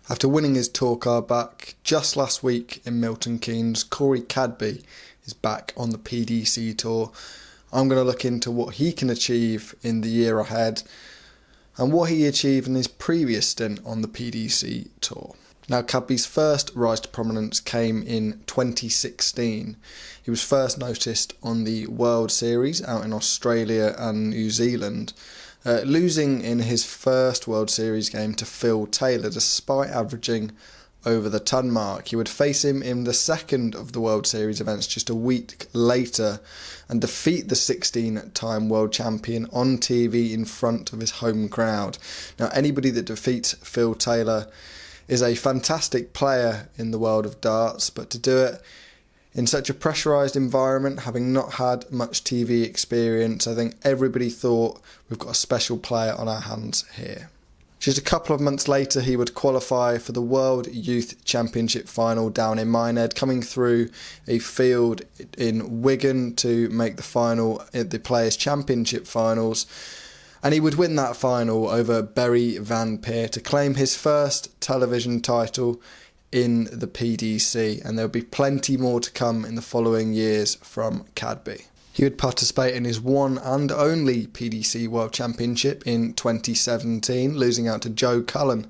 After winning his tour card back just last week in Milton Keynes, Corey Cadby is back on the PDC Tour. I'm going to look into what he can achieve in the year ahead and what he achieved in his previous stint on the PDC Tour. Now, Cadby's first rise to prominence came in 2016. He was first noticed on the World Series out in Australia and New Zealand, losing in his first World Series game to Phil Taylor despite averaging over the ton mark. He would face him in the second of the World Series events just a week later and defeat the 16-time world champion on TV in front of his home crowd. Now, anybody that defeats Phil Taylor is a fantastic player in the world of darts, but to do it in such a pressurised environment, having not had much TV experience, I think everybody thought we've got a special player on our hands here. Just a couple of months later, he would qualify for the World Youth Championship final down in Minehead, coming through a field in Wigan to make the final at the Players' Championship finals. And he would win that final over Barry Van Peer to claim his first television title in the PDC, and there would be plenty more to come in the following years from Cadby. He would participate in his one and only PDC World Championship in 2017, losing out to Joe Cullen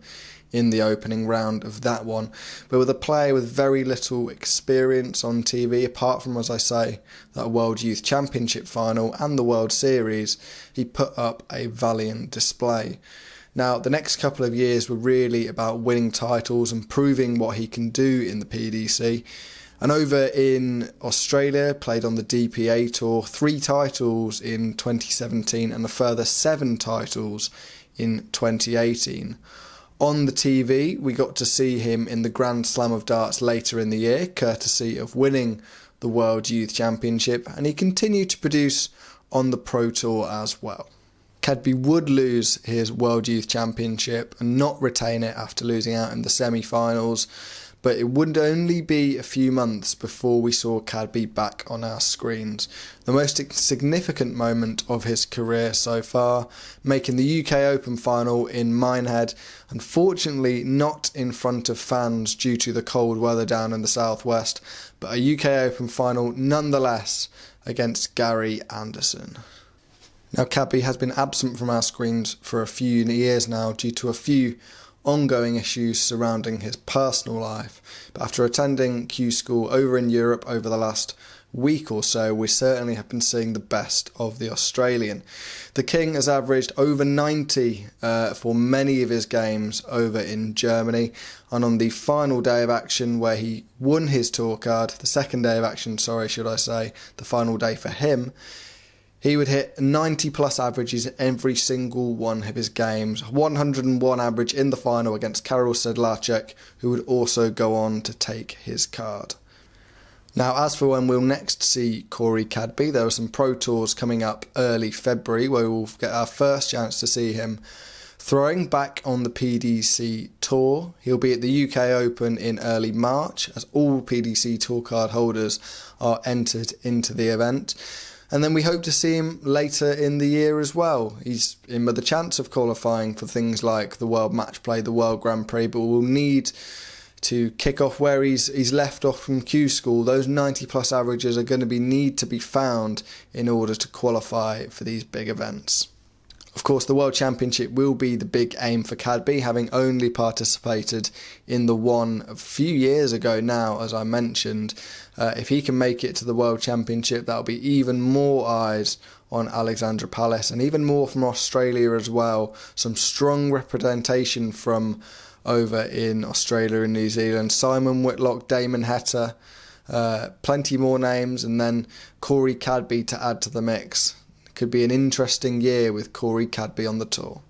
in the opening round of that one. But with a player with very little experience on TV, apart from, as I say, that World Youth Championship final and the World Series, he put up a valiant display. Now, the next couple of years were really about winning titles and proving what he can do in the PDC. And over in Australia, played on the DPA Tour, 3 titles in 2017 and a further 7 titles in 2018. On the TV, we got to see him in the Grand Slam of Darts later in the year, courtesy of winning the World Youth Championship, and he continued to produce on the Pro Tour as well. Cadby would lose his World Youth Championship and not retain it after losing out in the semi-finals, but it would only be a few months before we saw Cadby back on our screens. The most significant moment of his career so far, making the UK Open final in Minehead, unfortunately not in front of fans due to the cold weather down in the southwest, but a UK Open final nonetheless against Gary Anderson. Now, Cadby has been absent from our screens for a few years now due to a few ongoing issues surrounding his personal life, but after attending Q School over in Europe over the last week or so, we certainly have been seeing the best of the Australian. The King has averaged over 90 for many of his games over in Germany, and on the final day of action where he won his tour card, the second day of action, the final day for him, he would hit 90 plus averages in every single one of his games. 101 average in the final against Karel Sedlacek, who would also go on to take his card. Now, as for when we'll next see Corey Cadby, there are some Pro Tours coming up early February where we'll get our first chance to see him throwing back on the PDC Tour. He'll be at the UK Open in early March, as all PDC Tour card holders are entered into the event. And then we hope to see him later in the year as well. He's in with a chance of qualifying for things like the World Match Play, the World Grand Prix, but we'll need to kick off where he's left off from Q School. Those 90 plus averages are going to need to be found in order to qualify for these big events. Of course, the World Championship will be the big aim for Cadby, having only participated in the one a few years ago now, as I mentioned. If he can make it to the World Championship, that'll be even more eyes on Alexandra Palace, and even more from Australia as well. Some strong representation from over in Australia and New Zealand. Simon Whitlock, Damon Heta, plenty more names, and then Corey Cadby to add to the mix. Could be an interesting year with Corey Cadby on the tour.